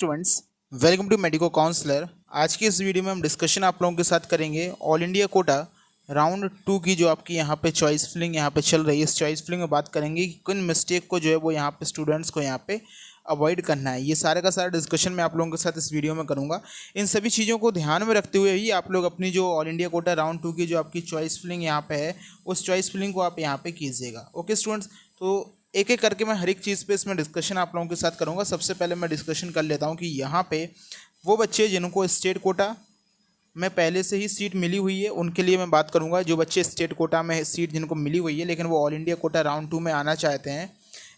Students, welcome to Medico Counsellor. आज की इस वीडियो में हम डिस्कशन आप लोगों के साथ करेंगे ऑल इंडिया कोटा राउंड 2 की जो आपकी यहाँ पे चॉइस फिलिंग यहाँ पे चल रही है। इस चॉइस फिलिंग में बात करेंगे कि किन मिस्टेक को जो है वो यहाँ पे स्टूडेंट्स को यहाँ पे अवॉइड करना है। ये सारे का सारा डिस्कशन मैं आप लोगों के साथ इस वीडियो में करूँगा। इन सभी चीज़ों को ध्यान में रखते हुए ही आप लोग अपनी जो ऑल इंडिया कोटा राउंड 2 की जो आपकी चॉइस फिलिंग यहाँ पे है, उस चॉइस फिलिंग को आप यहाँ पे कीजिएगा। ओके स्टूडेंट्स, तो एक एक करके मैं हर एक चीज़ पे इसमें डिस्कशन आप लोगों के साथ करूँगा। सबसे पहले मैं डिस्कशन कर लेता हूँ कि यहाँ पे वो बच्चे जिनको स्टेट कोटा में पहले से ही सीट मिली हुई है उनके लिए मैं बात करूँगा। जो बच्चे स्टेट कोटा में सीट जिनको मिली हुई है लेकिन वो ऑल इंडिया कोटा राउंड 2 में आना चाहते हैं,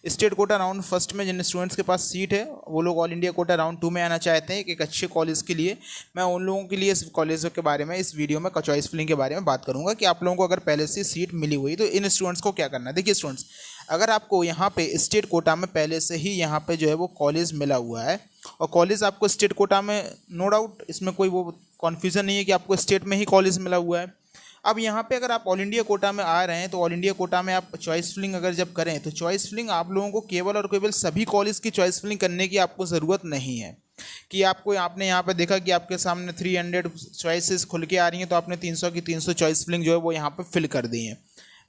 स्टेट कोटा राउंड फर्स्ट में जिन स्टूडेंट्स के पास सीट है वो लोग ऑल इंडिया कोटा राउंड 2 में आना चाहते हैं एक अच्छे कॉलेज के लिए, मैं उन लोगों के लिए इस कॉलेज के बारे में इस वीडियो में चॉइस फिलिंग के बारे में बात करूंगा कि आप लोगों को अगर पहले से सीट मिली हुई तो इन स्टूडेंट्स को क्या करना है। देखिए स्टूडेंट्स, अगर आपको यहाँ पे स्टेट कोटा में पहले से ही यहाँ पे जो है वो कॉलेज मिला हुआ है और कॉलेज आपको स्टेट कोटा में, नो डाउट इसमें कोई वो कॉन्फ्यूज़न नहीं है कि आपको स्टेट में ही कॉलेज मिला हुआ है। अब यहाँ पे अगर आप ऑल इंडिया कोटा में आ रहे हैं तो ऑल इंडिया कोटा में आप चॉइस फिलिंग अगर जब करें तो चॉइस फिलिंग आप लोगों को केवल और केवल सभी कॉलेज की चॉइस फिलिंग करने की आपको ज़रूरत नहीं है कि आपको आपने यहाँ पे देखा कि आपके सामने 300 चॉइसेस खुल के आ रही हैं तो आपने 300 की 300 चॉइस फिलिंग जो है वो यहाँ पे फिल कर दी है।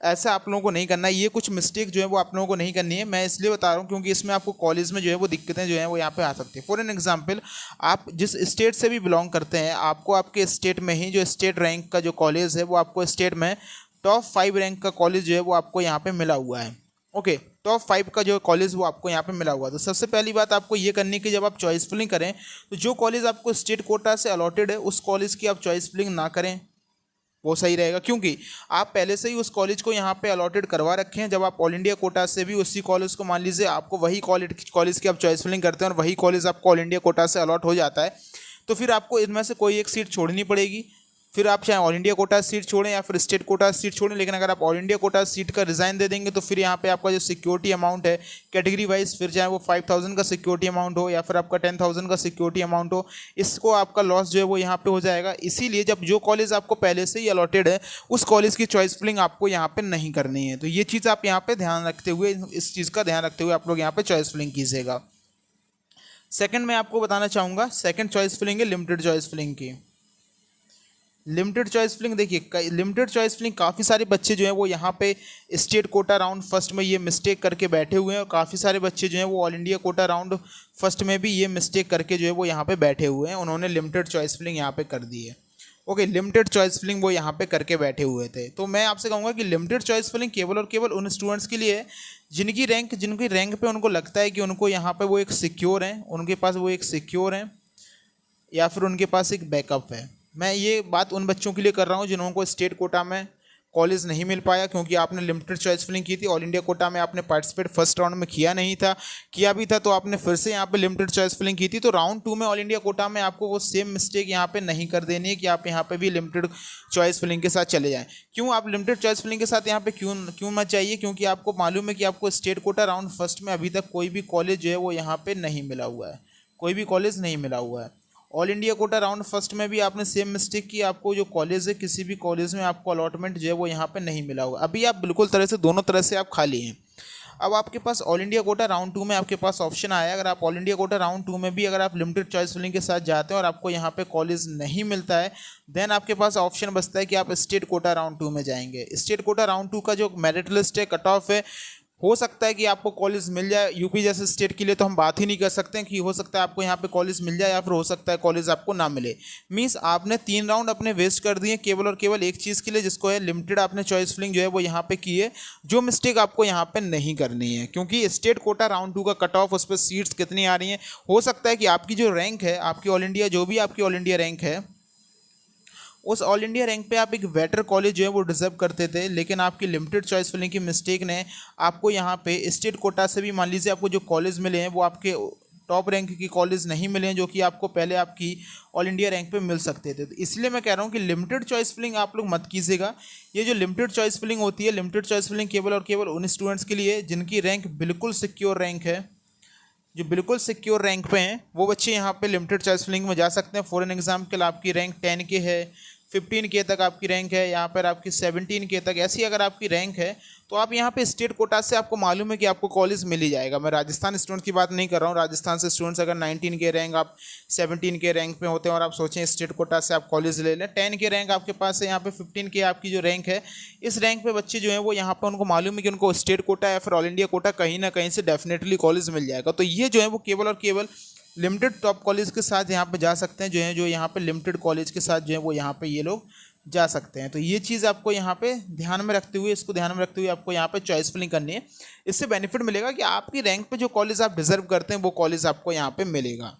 ऐसा आप लोगों को नहीं करना है। ये कुछ मिस्टेक जो है वो आप लोगों को नहीं करनी है। मैं इसलिए बता रहा हूँ क्योंकि इसमें आपको कॉलेज में जो है वो दिक्कतें जो है वो यहाँ पे आ सकती है। फॉर एन एग्जांपल, आप जिस स्टेट से भी बिलोंग करते हैं आपको आपके स्टेट में ही जो स्टेट रैंक का जो कॉलेज है वो आपको स्टेट में टॉप 5 रैंक का कॉलेज जो है वो आपको यहाँ पे मिला हुआ है। ओके, टॉप 5 का जो कॉलेज वो आपको यहाँ पे मिला हुआ है। तो सबसे पहली बात आपको ये करनी कि जब आप चॉइस फिलिंग करें तो जो कॉलेज आपको स्टेट कोटा से अलॉटेड है उस कॉलेज की आप चॉइस फिलिंग ना करें, वो सही रहेगा क्योंकि आप पहले से ही उस कॉलेज को यहाँ पे अलॉटेड करवा रखे हैं। जब आप ऑल इंडिया कोटा से भी उसी कॉलेज को, मान लीजिए आपको वही कॉलेज की आप चॉइस फिलिंग करते हैं और वही कॉलेज आपको ऑल इंडिया कोटा से अलॉट हो जाता है तो फिर आपको इनमें से कोई एक सीट छोड़नी पड़ेगी। फिर आप चाहे ऑल इंडिया कोटा सीट छोड़ें या फिर स्टेट कोटा सीट छोड़ें, लेकिन अगर आप ऑल इंडिया कोटा सीट का रिज़ाइन दे देंगे तो फिर यहाँ पे आपका जो सिक्योरिटी अमाउंट है कैटेगरी वाइज, फिर चाहे वो 5000 का सिक्योरिटी अमाउंट हो या फिर आपका 10,000 का सिक्योरिटी अमाउंट हो, इसको आपका लॉस जो है वो यहाँ पे हो जाएगा। इसीलिए जब जो कॉलेज आपको पहले से ही अलॉटेड है उस कॉलेज की चॉइस फिलिंग आपको यहाँ पर नहीं करनी है। तो ये चीज़ आप यहाँ पर ध्यान रखते हुए, इस चीज़ का ध्यान रखते हुए आप लोग यहाँ पर चॉइस फिलिंग कीजिएगा। सेकंड मैं आपको बताना चाहूँगा, सेकंड चॉइस फिलिंग है लिमिटेड चॉइस फिलिंग की। लिमिटेड चॉइस फिलिंग, देखिए लिमिटेड चॉइस फिलिंग काफ़ी सारे बच्चे जो हैं वो यहाँ पे स्टेट कोटा राउंड फर्स्ट में ये मिस्टेक करके बैठे हुए हैं और काफ़ी सारे बच्चे जो हैं वो all India quota round first में भी ये मिस्टेक करके जो है वो यहाँ पे बैठे हुए हैं। उन्होंने लिमिटेड चॉइस फिलिंग यहाँ पे कर दी है। ओके, लिमिटेड चॉइस फिलिंग वो यहाँ पे करके बैठे हुए थे। तो मैं आपसे कहूँगा कि लिमिटेड चॉइस फिलिंग केवल और केवल उन स्टूडेंट्स के लिए है जिनकी रैंक पे उनको लगता है कि उनको यहाँ पे वो एक सिक्योर है, उनके पास वो एक सिक्योर है या फिर उनके पास एक बैकअप है। मैं ये बात उन बच्चों के लिए कर रहा हूँ जिन्हों को स्टेट कोटा में कॉलेज नहीं मिल पाया क्योंकि आपने लिमिटेड चॉइस फिलिंग की थी। ऑल इंडिया कोटा में आपने पार्टिसिपेट फर्स्ट राउंड में किया नहीं था, किया भी था तो आपने फिर से यहाँ पे लिमिटेड चॉइस फिलिंग की थी। तो राउंड 2 में ऑल इंडिया कोटा में आपको वो सेम मिस्टेक यहाँ पे नहीं कर देनी है कि आप यहाँ पे भी लिमिटेड चॉइस फिलिंग के साथ चले जाएँ। क्यों आप लिमिटेड चॉइस फिलिंग के साथ यहाँ पे क्यों मत चाहिए? क्योंकि आपको मालूम है कि आपको स्टेट कोटा राउंड फर्स्ट में अभी तक कोई भी कॉलेज जो है वो यहाँ पर नहीं मिला हुआ है, कोई भी कॉलेज नहीं मिला हुआ है। All India quota round first में भी आपने सेम मिस्टेक की, आपको जो कॉलेज है किसी भी कॉलेज में आपको अलॉटमेंट जो है वो यहाँ पे नहीं मिला होगा। अभी आप बिल्कुल तरह से दोनों तरह से आप खाली हैं। अब आपके पास ऑल इंडिया कोटा राउंड 2 में आपके पास ऑप्शन आया, अगर आप ऑल इंडिया कोटा राउंड 2 में भी अगर आप लिमिटेड चॉइस फिलिंग के साथ जाते हैं और आपको यहाँ पे कॉलेज नहीं मिलता है, देन आपके पास ऑप्शन बचता है कि आप स्टेट कोटा राउंड 2 में जाएंगे। स्टेट कोटा राउंड 2 का जो मेरिट लिस्ट है, कट ऑफ है, हो सकता है कि आपको कॉलेज मिल जाए। यूपी जैसे स्टेट के लिए तो हम बात ही नहीं कर सकते हैं कि हो सकता है आपको यहाँ पे कॉलेज मिल जाए या फिर हो सकता है कॉलेज आपको ना मिले। मींस आपने 3 राउंड अपने वेस्ट कर दिए केवल और केवल एक चीज़ के लिए, जिसको है लिमिटेड आपने चॉइस फिलिंग जो है वो यहाँ पे की है। जो मिस्टेक आपको यहाँ पे नहीं करनी है क्योंकि स्टेट कोटा राउंड 2 का कट ऑफ, उस पर सीट्स कितनी आ रही हैं, हो सकता है कि आपकी जो रैंक है, आपकी ऑल इंडिया जो भी आपकी ऑल इंडिया रैंक है, उस ऑल इंडिया रैंक पे आप एक बेटर कॉलेज जो है वो डिजर्व करते थे, लेकिन आपकी लिमिटेड चॉइस फिलिंग की मिस्टेक ने आपको यहाँ पे स्टेट कोटा से भी, मान लीजिए आपको जो कॉलेज मिले हैं वो आपके टॉप रैंक की कॉलेज नहीं मिले हैं जो कि आपको पहले आपकी ऑल इंडिया रैंक पे मिल सकते थे। तो इसलिए मैं कह रहा हूँ कि लिमिटेड चॉइस फिलिंग आप लोग मत कीजिएगा। ये जो लिमिटेड चॉइस फिलिंग होती है, लिमिटेड चॉइस फिलिंग केवल और केवल उन स्टूडेंट्स के लिए जिनकी रैंक बिल्कुल सिक्योर रैंक है, जो बिल्कुल सिक्योर रैंक पे हैं वो बच्चे यहाँ पे लिमिटेड चॉइस फिलिंग में जा सकते हैं। फॉर एन एग्जाम्पल, आपकी रैंक 10 के है, 15K तक आपकी रैंक है, यहाँ पर आपकी 17K तक, ऐसी अगर आपकी रैंक है तो आप यहाँ पे स्टेट कोटा से आपको मालूम है कि आपको कॉलेज मिल ही जाएगा। मैं राजस्थान स्टूडेंट की बात नहीं कर रहा हूँ। राजस्थान से स्टूडेंट्स अगर 19K रैंक, आप 17K रैंक पे होते हैं और आप सोचें स्टेट कोटा से आप कॉलेज ले लें, 10K रैंक आपके पास है, यहाँ पे 15K आपकी जो रैंक है, इस रैंक पे बच्चे जो हैं वो यहाँ पे उनको मालूम है कि उनको स्टेट कोटा या फिर ऑल इंडिया कोटा कहीं ना कहीं से डेफिनेटली कॉलेज मिल जाएगा। तो ये जो है वो केवल और केवल लिमिटेड टॉप कॉलेज के साथ यहाँ पे जा सकते हैं, जो यहाँ पे लिमिटेड कॉलेज के साथ जो है वो यहाँ पे ये लोग जा सकते हैं। तो ये चीज़ आपको यहाँ पे ध्यान में रखते हुए, इसको ध्यान में रखते हुए आपको यहाँ पे चॉइस फिलिंग करनी है। इससे बेनिफिट मिलेगा कि आपकी रैंक पे जो कॉलेज आप डिजर्व करते हैं वो कॉलेज आपको यहाँ पे मिलेगा।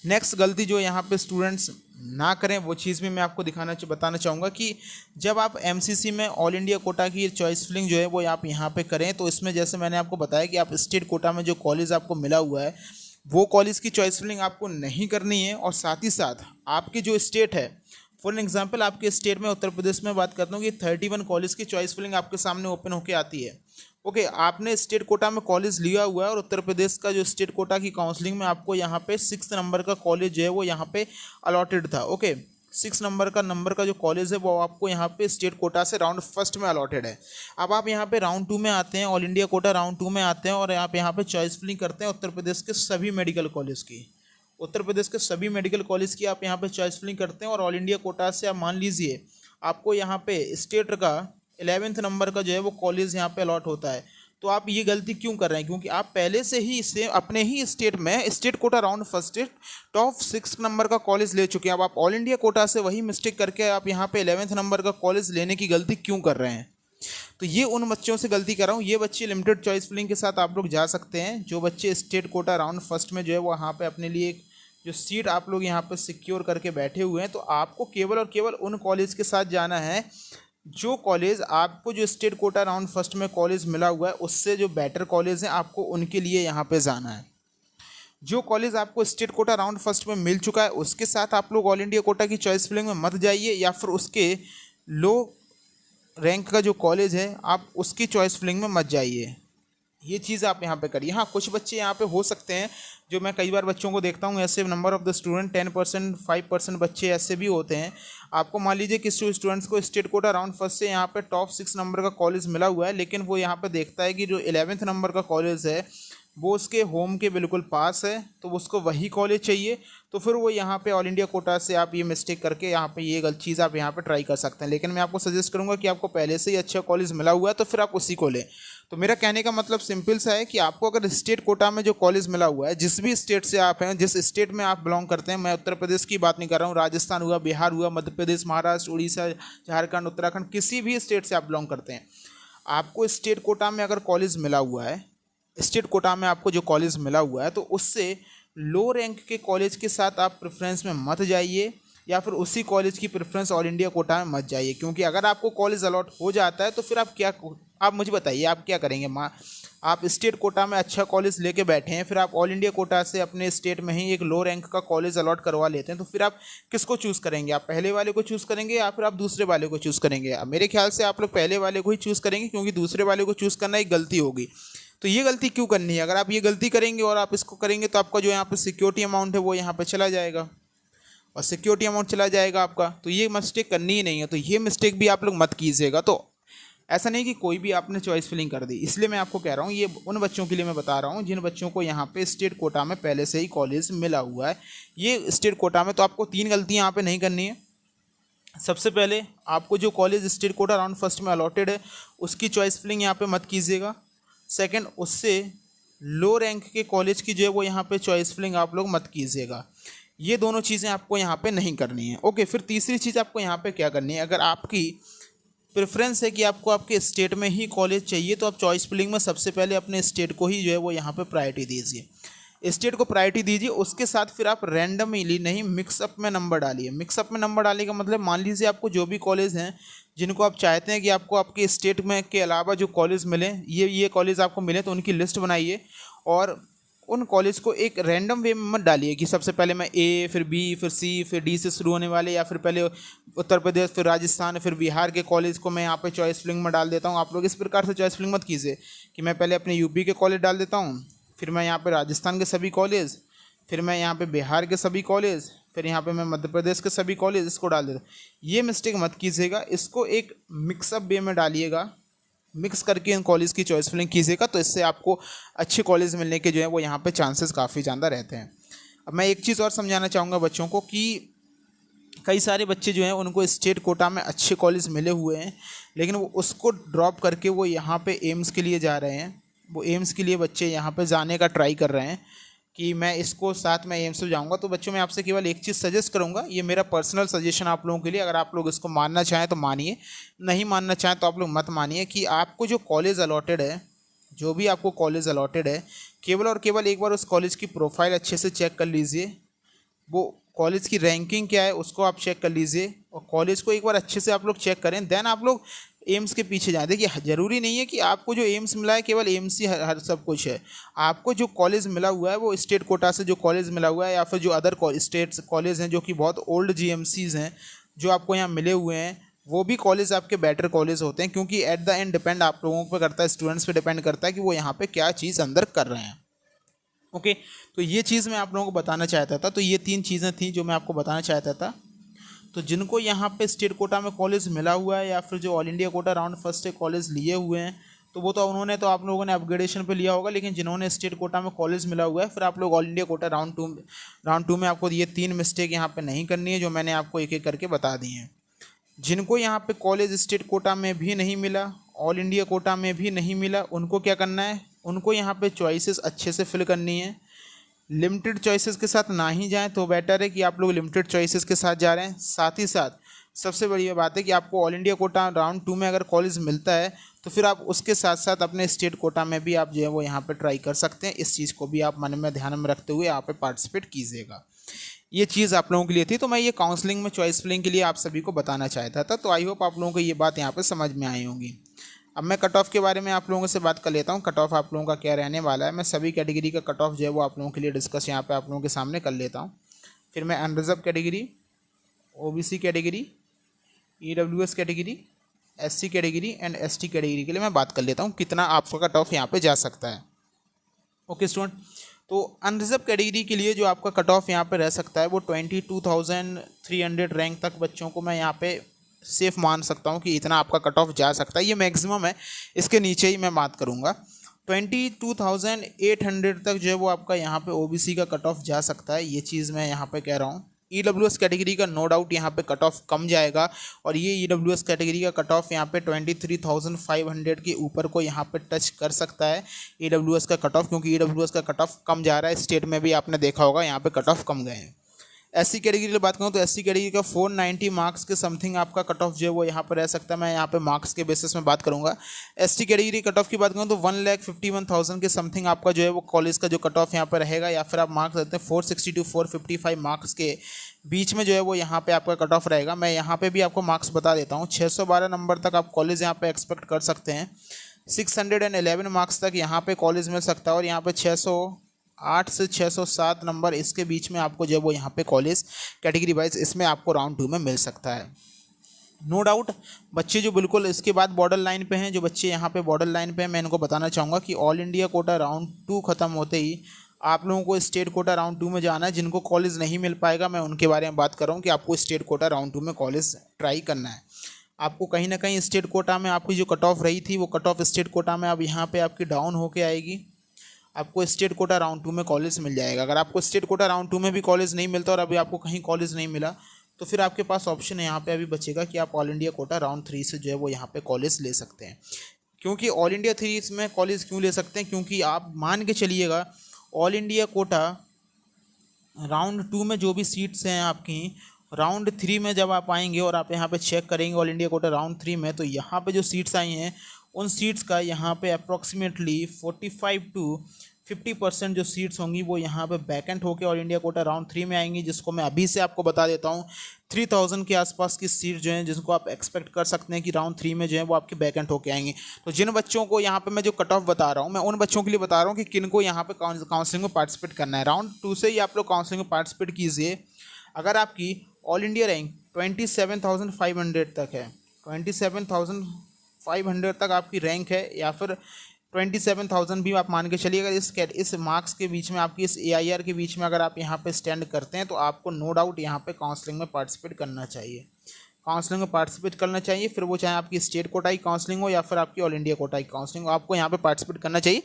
नेक्स्ट गलती जो यहाँ पे स्टूडेंट्स ना करें वो चीज़ भी मैं आपको बताना चाहूँगा कि जब आप एमसीसी में ऑल इंडिया कोटा की चॉइस फिलिंग जो है वो आप यहाँ पे करें, तो इसमें जैसे मैंने आपको बताया कि आप स्टेट कोटा में जो कॉलेज आपको मिला हुआ है वो कॉलेज की चॉइस फिलिंग आपको नहीं करनी है। और साथ ही साथ आपकी जो स्टेट है, फॉर एग्जांपल आपके स्टेट में उत्तर प्रदेश में बात करता हूँ कि 31 कॉलेज की चॉइस फिलिंग आपके सामने ओपन होके आती है। ओके, आपने स्टेट कोटा में कॉलेज लिया हुआ है और उत्तर प्रदेश का जो स्टेट कोटा की काउंसलिंग में आपको यहाँ पे 6 नंबर का कॉलेज जो है वो यहाँ पे अलॉटेड था। ओके, 6 नंबर का जो कॉलेज है वो आपको यहाँ पे स्टेट कोटा से राउंड फर्स्ट में अलॉटेड है। अब आप यहाँ पे राउंड 2 में आते हैं, ऑल इंडिया कोटा राउंड 2 में आते हैं और आप यहाँ पे चॉइस फिलिंग करते हैं उत्तर प्रदेश के सभी मेडिकल कॉलेज की। उत्तर प्रदेश के सभी मेडिकल कॉलेज की आप यहाँ पे चॉइस फिलिंग करते हैं और ऑल इंडिया कोटा से आप मान लीजिए आपको यहाँ पे स्टेट का 11th नंबर का जो है वो कॉलेज यहाँ पे अलॉट होता है। तो आप ये गलती क्यों कर रहे हैं? क्योंकि आप पहले से ही इससे अपने ही स्टेट में state quota round first top 6 number का कॉलेज ले चुके हैं। अब आप ऑल इंडिया कोटा से वही मिस्टेक करके आप यहाँ पे 11th नंबर का कॉलेज लेने की गलती क्यों कर रहे हैं? तो ये उन बच्चों से गलती कर रहा हूँ। ये बच्चे लिमिटेड चॉइस फिलिंग के साथ आप लोग जा सकते हैं। जो बच्चे स्टेट कोटा राउंड फर्स्ट में जो है वो यहाँ पे अपने लिए जो सीट आप लोग यहाँ पे सिक्योर करके बैठे हुए हैं, तो आपको केवल और केवल उन कॉलेज के साथ जाना है जो कॉलेज आपको जो स्टेट कोटा राउंड फर्स्ट में कॉलेज मिला हुआ है उससे जो बेटर कॉलेज हैं आपको उनके लिए यहाँ पे जाना है। जो कॉलेज आपको स्टेट कोटा राउंड फर्स्ट में मिल चुका है उसके साथ आप लोग ऑल इंडिया कोटा की चॉइस फिलिंग में मत जाइए, या फिर उसके लो रैंक का जो कॉलेज है आप उसकी चॉइस फिलिंग में मत जाइए। ये चीज़ आप यहाँ पे करिए। हाँ, कुछ बच्चे यहाँ पे हो सकते हैं, जो मैं कई बार बच्चों को देखता हूँ, ऐसे नंबर ऑफ द स्टूडेंट 10% 5% बच्चे ऐसे भी होते हैं। आपको मान लीजिए किसी स्टूडेंट्स को स्टेट कोटा राउंड फर्स्ट से यहाँ पे टॉप 6 नंबर का कॉलेज मिला हुआ है, लेकिन वो यहाँ पे देखता है कि जो 11th नंबर का कॉलेज है वो उसके होम के बिल्कुल पास है, तो उसको वही कॉलेज चाहिए। तो फिर वो यहाँ पे ऑल इंडिया कोटा से आप ये मिस्टेक करके यहाँ पे ये गलत चीज़ आप यहाँ पे ट्राई कर सकते हैं। लेकिन मैं आपको सजेस्ट करूँगा कि आपको पहले से ही अच्छा कॉलेज मिला हुआ है तो फिर आप उसी को लें। तो मेरा कहने का मतलब सिंपल सा है कि आपको अगर स्टेट कोटा में जो कॉलेज मिला हुआ है, जिस भी स्टेट से आप हैं, जिस स्टेट में आप बिलोंग करते हैं, मैं उत्तर प्रदेश की बात नहीं कर रहा हूँ, राजस्थान हुआ, बिहार हुआ, मध्य प्रदेश, महाराष्ट्र, उड़ीसा, झारखंड, उत्तराखंड, किसी भी स्टेट से आप बिलोंग करते हैं, आपको स्टेट कोटा में अगर कॉलेज मिला हुआ है, स्टेट कोटा में आपको जो कॉलेज मिला हुआ है, तो उससे लो रैंक के कॉलेज के साथ आप प्रेफरेंस में मत जाइए, या फिर उसी कॉलेज की प्रेफरेंस ऑल इंडिया कोटा में मत जाइए। क्योंकि अगर आपको कॉलेज अलॉट हो जाता है तो फिर आप मुझे बताइए आप क्या करेंगे? आप स्टेट कोटा में अच्छा कॉलेज लेके बैठे हैं, फिर आप ऑल इंडिया कोटा से अपने स्टेट में ही एक लो रैंक का कॉलेज अलॉट करवा लेते हैं, तो फिर आप किसको चूज़ करेंगे? आप पहले वाले को चूज़ करेंगे या फिर आप दूसरे वाले को चूज़ करेंगे? मेरे ख्याल से आप लोग पहले वाले को ही चूज़ करेंगे, क्योंकि दूसरे वाले को चूज़ करना एक गलती होगी। तो ये गलती क्यों करनी है? अगर आप ये गलती करेंगे और आप इसको करेंगे तो आपका जो यहाँ पे सिक्योरिटी अमाउंट है वो यहाँ पे चला जाएगा, और सिक्योरिटी अमाउंट चला जाएगा आपका, तो ये मिस्टेक करनी ही नहीं है। तो ये मिस्टेक भी आप लोग मत कीजिएगा। तो ऐसा नहीं कि कोई भी आपने चॉइस फिलिंग कर दी, इसलिए मैं आपको कह रहा हूँ, ये उन बच्चों के लिए मैं बता रहा हूँ जिन बच्चों को यहाँ पे स्टेट कोटा में पहले से ही कॉलेज मिला हुआ है। ये स्टेट कोटा में तो आपको 3 गलतियाँ यहाँ पे नहीं करनी है। सबसे पहले आपको जो college state quota round first में अलॉटेड है उसकी चॉइस फिलिंग यहाँ पे मत कीजिएगा। सेकंड, उससे लो रैंक के कॉलेज की जो है वो यहाँ पे चॉइस फिलिंग आप लोग मत कीजिएगा। ये दोनों चीज़ें आपको यहाँ पे नहीं करनी है। ओके, फिर तीसरी चीज़ आपको यहाँ पे क्या करनी है? अगर आपकी प्रेफरेंस है कि आपको आपके स्टेट में ही कॉलेज चाहिए, तो आप चॉइस फिलिंग में सबसे पहले अपने स्टेट को ही जो है वो यहाँ पे प्रायोरिटी दीजिए। स्टेट को प्रायोरिटी दीजिए, उसके साथ फिर आप रैंडमली नहीं, मिक्सअप में नंबर डालिए। मिक्सअप में नंबर डालने का मतलब, मान लीजिए आपको जो भी कॉलेज हैं जिनको आप चाहते हैं कि आपको आपके स्टेट में के अलावा जो कॉलेज मिले, ये कॉलेज आपको मिले, तो उनकी लिस्ट बनाइए और उन कॉलेज को एक रैंडम वे में मत डालिए कि सबसे पहले मैं ए, फिर बी, फिर सी, फिर डी से शुरू होने वाले, या फिर पहले उत्तर प्रदेश, फिर राजस्थान, फिर बिहार के कॉलेज को मैं यहाँ पे चॉइस फिलिंग में डाल देता हूँ। आप लोग इस प्रकार से चॉइस फिलिंग मत कीजिए कि मैं पहले अपने यूपी के कॉलेज डाल देता हूँ, फिर मैं यहाँ पे राजस्थान के सभी कॉलेज, फिर मैं यहाँ पे बिहार के सभी कॉलेज, फिर यहाँ पे मैं मध्य प्रदेश के सभी कॉलेज इसको डाल देता हूँ। ये मिस्टेक मत कीजिएगा, इसको एक मिक्सअप वे में डालिएगा, मिक्स करके इन कॉलेज की चॉइस फिलिंग कीजिएगा, तो इससे आपको अच्छे कॉलेज मिलने के जो है वो यहाँ पे चांसेस काफ़ी ज़्यादा रहते हैं। अब मैं एक चीज़ और समझाना चाहूँगा बच्चों को कि कई सारे बच्चे जो हैं उनको स्टेट कोटा में अच्छे कॉलेज मिले हुए हैं, लेकिन वो उसको ड्रॉप करके वो यहाँ पे एम्स के लिए जा रहे हैं। वो एम्स के लिए बच्चे यहाँ पे जाने का ट्राई कर रहे हैं कि मैं इसको साथ में एम्स में जाऊँगा। तो बच्चों मैं आपसे केवल एक चीज़ सजेस्ट करूँगा, ये मेरा पर्सनल सजेशन आप लोगों के लिए, अगर आप लोग इसको मानना चाहें तो मानिए, नहीं मानना चाहें तो आप लोग मत मानिए, कि आपको जो कॉलेज अलॉटेड है, जो भी आपको कॉलेज अलॉटेड है, केवल और केवल एक बार उस कॉलेज की प्रोफाइल अच्छे से चेक कर लीजिए। वो कॉलेज की रैंकिंग क्या है उसको आप चेक कर लीजिए, और कॉलेज को एक बार अच्छे से आप लोग चेक करें, देन आप लोग एम्स के पीछे जाएं। देखिए ज़रूरी नहीं है कि आपको जो एम्स मिला है केवल एम्स ही हर सब कुछ है। आपको जो कॉलेज मिला हुआ है वो स्टेट कोटा से जो कॉलेज मिला हुआ है, या फिर जो अदर स्टेट्स कॉलेज हैं जो कि बहुत ओल्ड जीएमसीज हैं जो आपको यहाँ मिले हुए हैं, वो भी कॉलेज आपके बेटर कॉलेज होते हैं, क्योंकि एट द एंड डिपेंड आप लोगों पर करता है, स्टूडेंट्स पे डिपेंड करता है कि वो यहाँ पे क्या चीज़ अंदर कर रहे हैं। ओके, तो ये चीज़ मैं आप लोगों को बताना चाहता था। तो ये 3 चीज़ें थी जो मैं आपको बताना चाहता था। तो जिनको यहाँ पे स्टेट कोटा में कॉलेज मिला हुआ है, या फिर जो all India quota round first से कॉलेज लिए हुए हैं, तो वो तो उन्होंने, तो आप लोगों ने अपग्रेडेशन पे लिया होगा। लेकिन जिन्होंने स्टेट कोटा में कॉलेज मिला हुआ है, फिर आप लोग all India quota round to में आपको ये 3 मिस्टेक यहाँ पे नहीं करनी है, जो मैंने आपको एक एक करके बता दी हैं। जिनको यहाँ पे कॉलेज स्टेट कोटा में भी नहीं मिला, ऑल इंडिया कोटा में भी नहीं मिला, उनको क्या करना है, उनको यहाँ पे चॉइसेस अच्छे से फिल करनी है। लिमिटेड चॉइसेस के साथ ना ही जाएं तो बेटर है कि आप लोग लिमिटेड चॉइसेस के साथ जा रहे हैं। साथ ही साथ सबसे बड़ी बात है कि आपको ऑल इंडिया कोटा राउंड 2 में अगर कॉलेज मिलता है, तो फिर आप उसके साथ साथ अपने स्टेट कोटा में भी आप जो है वो यहाँ पे ट्राई कर सकते हैं। इस चीज़ को भी आप मन में ध्यान में रखते हुए यहाँ पे पार्टिसिपेट कीजिएगा। ये चीज़ आप लोगों के लिए थी, तो मैं ये काउंसलिंग में चॉइस फिलिंग के लिए आप सभी को बताना चाहता था। तो आई होप आप लोगों को ये बात यहाँ पे समझ में आई होंगी। अब मैं कट ऑफ के बारे में आप लोगों से बात कर लेता हूँ। कट ऑफ आप लोगों का क्या रहने वाला है, मैं सभी कैटेगरी का कट ऑफ जो है वो आप लोगों के लिए डिस्कस यहाँ पे आप लोगों के सामने कर लेता हूँ। फिर मैं unreserve category, OBC category, EWS category, SC category and ST category के लिए मैं बात कर लेता हूँ कितना आपका कट ऑफ यहाँ पे जा सकता है। ओके स्टूडेंट, तो अनरिजर्व कैटेगरी के लिए जो आपका कट ऑफ यहाँ पे रह सकता है वो 22,300 रैंक तक बच्चों को मैं यहाँ पे सेफ मान सकता हूँ कि इतना आपका कट ऑफ जा सकता है। ये मैक्सिमम है, इसके नीचे ही मैं बात करूँगा। 22,800 तक जो है वो आपका यहाँ पे ओबीसी का कट ऑफ जा सकता है, ये चीज़ मैं यहाँ पे कह रहा हूँ। ईडब्ल्यूएस कैटेगरी का नो डाउट यहाँ पे कट ऑफ कम जाएगा, और ये ईडब्ल्यूएस कैटेगरी का कट ऑफ यहाँ पे 23,500 के ऊपर को यहाँ पे टच कर सकता है ईडब्ल्यूएस का कट ऑफ, क्योंकि ईडब्ल्यूएस का कट ऑफ कम जा रहा है। स्टेट में भी आपने देखा होगा यहाँ पे कट ऑफ कम गए हैं। एससी कैटेगरी की बात करूँ तो एससी कैटेगरी का 490 मार्क्स के समथिंग आपका कट ऑफ जो है वो यहाँ पर रह सकता है। मैं यहाँ पे मार्क्स के बेसिस में बात करूँगा। एसटी कैटेगरी कट ऑफ की बात करूँ तो 1,51,000 के समथिंग आपका जो है वो कॉलेज का जो कट ऑफ यहाँ पर रहेगा, या फिर आप मार्क्स देते हैं 460 to 455 मार्क्स के बीच में जो है वो यहाँ पे आपका कट ऑफ रहेगा। मैं यहाँ पे भी आपको मार्क्स बता देता हूँ। 612 नंबर तक आप कॉलेज यहाँ पे एक्सपेक्ट कर सकते हैं। 611 मार्क्स तक यहाँ पे कॉलेज मिल सकता है, और यहाँ पे 608 से 607 नंबर इसके बीच में आपको जो है वो यहाँ पे कॉलेज कैटेगरी वाइज इसमें आपको राउंड 2 में मिल सकता है। नो डाउट बच्चे जो बिल्कुल इसके बाद बॉर्डर लाइन पे हैं, जो बच्चे यहाँ पे बॉर्डर लाइन पे हैं, मैं इनको बताना चाहूँगा कि ऑल इंडिया कोटा राउंड 2 ख़त्म होते ही आप लोगों को स्टेट कोटा राउंड 2 में जाना है। जिनको कॉलेज नहीं मिल पाएगा, मैं उनके बारे में बात कर रहा हूँ कि आपको स्टेट कोटा राउंड 2 में कॉलेज ट्राई करना है। आपको कहीं ना कहीं स्टेट कोटा में आपकी जो कट ऑफ रही थी, वो कट ऑफ स्टेट कोटा में अब यहाँ पे आपकी डाउन होके आएगी। आपको स्टेट कोटा राउंड 2 में कॉलेज मिल जाएगा। अगर आपको स्टेट कोटा राउंड 2 में भी कॉलेज नहीं मिलता और अभी आपको कहीं कॉलेज नहीं मिला, तो फिर आपके पास ऑप्शन यहाँ पे अभी बचेगा कि आप ऑल इंडिया कोटा राउंड 3 से जो है वो यहाँ पे कॉलेज ले सकते हैं। क्योंकि ऑल इंडिया 3 में कॉलेज क्यों ले सकते हैं, क्योंकि आप मान के चलिएगा ऑल इंडिया कोटा राउंड 2 में जो भी सीट्स हैं आपकी, राउंड 3 में जब आप आएंगे और आप यहाँ पे चेक करेंगे ऑल इंडिया कोटा राउंड 3 में, तो यहाँ पे जो सीट्स आई हैं उन सीट्स का यहाँ पे अप्रॉक्सीमेटली 45 to 50% जो सीट्स होंगी वो यहाँ पे वैकेंट होकर ऑल इंडिया कोटा राउंड 3 में आएंगी, जिसको मैं अभी से आपको बता देता हूँ 3,000 के आसपास की सीट जो हैं जिनको आप एक्सपेक्ट कर सकते हैं कि राउंड 3 में जो है वो आपके वैकेंट होकर आएंगी। तो जिन बच्चों को यहाँ पे मैं जो कट ऑफ बता रहा हूँ, मैं उन बच्चों के लिए बता रहा हूँ कि किन को यहाँ पे काउंसलिंग में पार्टिसिपेट करना है। राउंड 2 से ही आप लोग काउंसलिंग में पार्टिसिपेट कीजिए। अगर आपकी ऑल इंडिया रैंक 27,500 तक है, 27,500 तक आपकी रैंक है, या फिर 27,000 भी आप मान के चलिए। अगर इस मार्क्स के बीच में आपकी इस AIR के बीच में अगर आप यहाँ पे स्टैंड करते हैं तो आपको नो डाउट यहाँ पे काउंसलिंग में पार्टिसिपेट करना चाहिए, काउंसलिंग में पार्टिसिपेट करना चाहिए। फिर वो चाहे आपकी स्टेट कोटा की काउंसलिंग हो या फिर आपकी ऑल इंडिया कोटा की काउंसलिंग हो, आपको यहाँ पे पार्टिसिपेट करना चाहिए।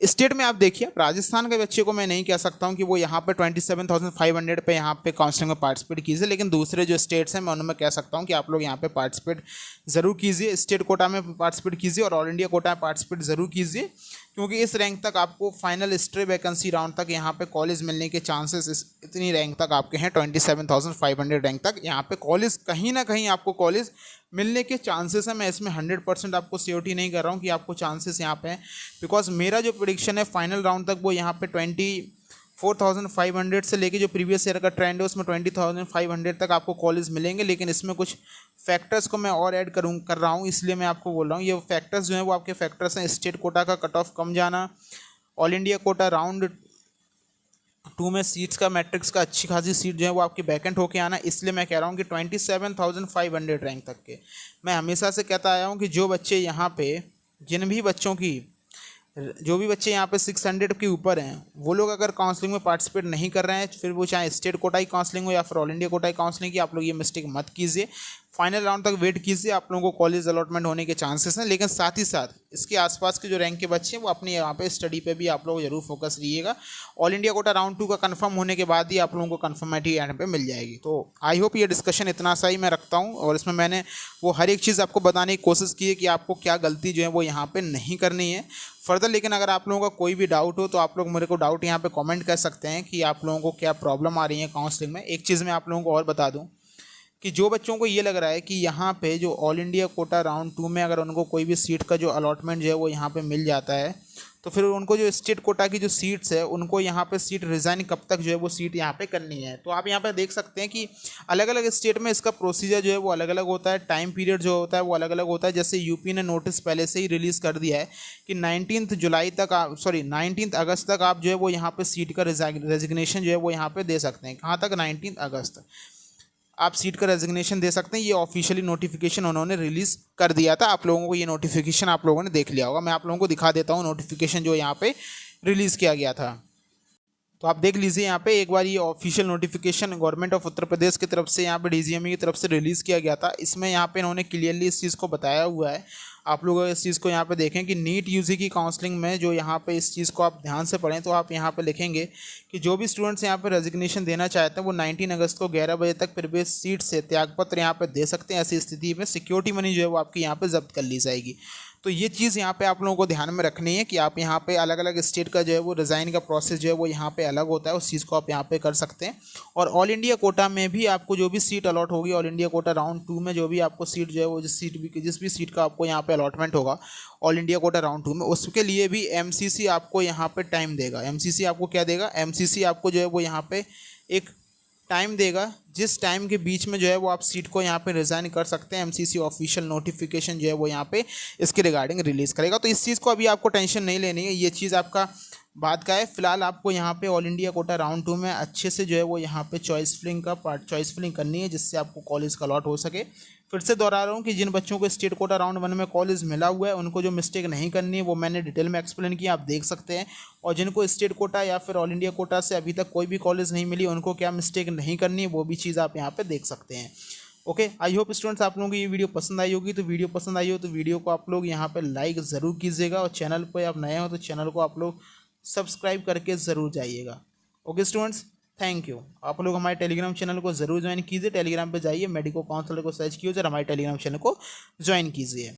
स्टेट में आप देखिए, राजस्थान के बच्चे को मैं नहीं कह सकता हूँ कि वो यहाँ पे 27,500 पे यहाँ पे काउंसलिंग में पार्टिसिपेट कीजिए, लेकिन दूसरे जो स्टेट्स हैं मैं उनमें कह सकता हूँ कि आप लोग यहाँ पे पार्टिसिपेट ज़रूर कीजिए, स्टेट कोटा में पार्टिसिपेट कीजिए और ऑल इंडिया कोटा में पार्टिसिपेट ज़रूर कीजिए, क्योंकि इस रैंक तक आपको फाइनल स्ट्रे वैकेंसी राउंड तक यहाँ पे कॉलेज मिलने के चांसेस इतनी रैंक तक आपके हैं, 27,500 रैंक तक यहाँ पे कॉलेज कहीं ना कहीं आपको कॉलेज मिलने के चांसेस हैं। मैं इसमें 100% आपको श्योरिटी नहीं कर रहा हूँ कि आपको चांसेस यहाँ पे हैं, बिकॉज मेरा जो प्रेडिक्शन है फाइनल राउंड तक वो यहाँ पे 24,500 से लेके जो प्रीवियस ईयर का ट्रेंड है उसमें 20,500 तक आपको कॉलेज मिलेंगे। लेकिन इसमें कुछ फैक्टर्स को मैं और ऐड कर रहा हूँ, इसलिए मैं आपको बोल रहा हूँ ये फैक्टर्स जो हैं वो आपके फैक्टर्स हैं। स्टेट कोटा का कट ऑफ कम जाना, ऑल इंडिया कोटा राउंड 2 में सीट्स का मैट्रिक्स का अच्छी खासी सीट जो है वो आपकी वैकेंट होके आना, इसलिए मैं कह रहा हूँ कि 27,500 रैंक तक के। मैं हमेशा से कहता आया हूँ कि जो बच्चे यहाँ पे जो भी बच्चे यहाँ पे 600 के ऊपर हैं वो लोग अगर काउंसलिंग में पार्टिसिपेट नहीं कर रहे हैं, फिर वो चाहे स्टेट कोटा की काउंसलिंग हो या फिर ऑल इंडिया कोटा की काउंसलिंग की, आप लोग ये मिस्टेक मत कीजिए। फाइनल राउंड तक वेट कीजिए, आप लोगों को कॉलेज अलॉटमेंट होने के चांसेस हैं। लेकिन साथ ही साथ इसके आसपास के जो रैंक के बच्चे हैं वो अपने यहाँ पे स्टडी पे भी आप लोग जरूर फोकस रहिएगा। ऑल इंडिया कोटा राउंड 2 का कंफर्म होने के बाद ही आप लोगों को कंफर्मेटी एंड पे मिल जाएगी। तो आई होप ये डिस्कशन इतना सा ही मैं रखता हूँ और इसमें मैंने वो हर एक चीज़ आपको बताने की कोशिश की है कि आपको क्या गलती जो है वो यहाँ पर नहीं करनी है फर्दर। लेकिन अगर आप लोगों का कोई भी डाउट हो तो आप लोग मेरे को डाउट यहाँ पे कमेंट कर सकते हैं कि आप लोगों को क्या प्रॉब्लम आ रही है काउंसलिंग में। एक चीज़ मैं आप लोगों को और बता दूं कि जो बच्चों को ये लग रहा है कि यहाँ पे जो ऑल इंडिया कोटा राउंड 2 में अगर उनको कोई भी सीट का जो अलॉटमेंट जो है वो यहाँ पे मिल जाता है तो फिर उनको जो स्टेट कोटा की जो सीट्स है उनको यहाँ पे सीट रिज़ाइन कब तक जो है वो सीट यहाँ पे करनी है। तो आप यहाँ पे देख सकते हैं कि अलग अलग स्टेट में इसका प्रोसीजर जो है वो अलग अलग होता है, टाइम पीरियड जो होता है वो अलग अलग होता है। जैसे यूपी ने नोटिस पहले से ही रिलीज़ कर दिया है कि 19 अगस्त तक आप जो है वो यहाँ पर सीट का रेजिग्नेशन जो है वो यहाँ पर दे सकते हैं। कहाँ तक? 19 अगस्त आप सीट का रेजिग्नेशन दे सकते हैं। ये ऑफिशियली नोटिफिकेशन उन्होंने रिलीज़ कर दिया था, आप लोगों को ये नोटिफिकेशन आप लोगों ने देख लिया होगा। मैं आप लोगों को दिखा देता हूँ नोटिफिकेशन जो यहाँ पे रिलीज़ किया गया था। तो आप देख लीजिए यहाँ पे एक बार ये official notification government of Uttar Pradesh की तरफ से यहाँ पे DGME की तरफ से रिलीज़ किया गया था। इसमें यहाँ पे इन्होंने क्लियरली इस चीज़ को बताया हुआ है। आप लोग इस चीज़ को यहाँ पे देखें कि नीट यूजी की काउंसलिंग में जो यहाँ पे इस चीज़ को आप ध्यान से पढ़ें तो आप यहाँ पे लिखेंगे कि जो भी स्टूडेंट्स यहाँ पे रेजिग्नेशन देना चाहते हैं वो 19 अगस्त को 11 बजे तक प्रीवियस सीट से त्यागपत्र यहाँ पे दे सकते हैं। ऐसी स्थिति में सिक्योरिटी मनी जो है वो आपकी यहाँ पे जब्त कर ली जाएगी। तो ये चीज़ यहाँ पे आप लोगों को ध्यान में रखनी है कि आप यहाँ पे अलग अलग स्टेट का जो है वो रिज़ाइन का प्रोसेस जो है वो यहाँ पे अलग होता है, उस चीज़ को आप यहाँ पे कर सकते हैं। और ऑल इंडिया कोटा में भी आपको जो भी सीट अलॉट होगी, ऑल इंडिया कोटा राउंड 2 में जो भी आपको सीट जो है वो जिस भी सीट का आपको यहाँ पे अलॉटमेंट होगा ऑल इंडिया कोटा राउंड 2 में, उसके लिए भी MCC आपको यहाँ पर टाइम देगा। MCC आपको क्या देगा? MCC आपको जो है वो यहाँ पर एक टाइम देगा जिस टाइम के बीच में जो है वो आप सीट को यहाँ पे रिज़ाइन कर सकते हैं। MCC ऑफिशियल नोटिफिकेशन जो है वो यहाँ पे इसके रिगार्डिंग रिलीज़ करेगा। तो इस चीज़ को अभी आपको टेंशन नहीं लेनी है, ये चीज़ आपका बात का है। फिलहाल आपको यहाँ पे ऑल इंडिया कोटा राउंड 2 में अच्छे से जो है वो यहाँ पे चॉइस फिलिंग करनी है जिससे आपको कॉलेज का अलॉट हो सके। फिर से दोहरा रहा हूँ कि जिन बच्चों को स्टेट कोटा राउंड 1 में कॉलेज मिला हुआ है उनको जो मिस्टेक नहीं करनी है वो मैंने डिटेल में एक्सप्लेन किया, आप देख सकते हैं। और जिनको स्टेट कोटा या फिर ऑल इंडिया कोटा से अभी तक कोई भी कॉलेज नहीं मिली उनको क्या मिस्टेक नहीं करनी है वो भी चीज़ आप यहाँ पर देख सकते हैं। ओके, आई होप स्टूडेंट्स आप लोगों को ये वीडियो पसंद आई होगी। तो वीडियो पसंद आई हो तो वीडियो को आप लोग यहाँ पर लाइक ज़रूर कीजिएगा और चैनल पर आप नए हो तो चैनल को आप लोग सब्सक्राइब करके ज़रूर जाइएगा। Okay students, thank you. आप लोग हमारे टेलीग्राम चैनल को ज़रूर ज्वाइन कीजिए। टेलीग्राम पे जाइए, मेडिको काउंसलर को सर्च कीजिए और हमारे टेलीग्राम चैनल को ज्वाइन कीजिए।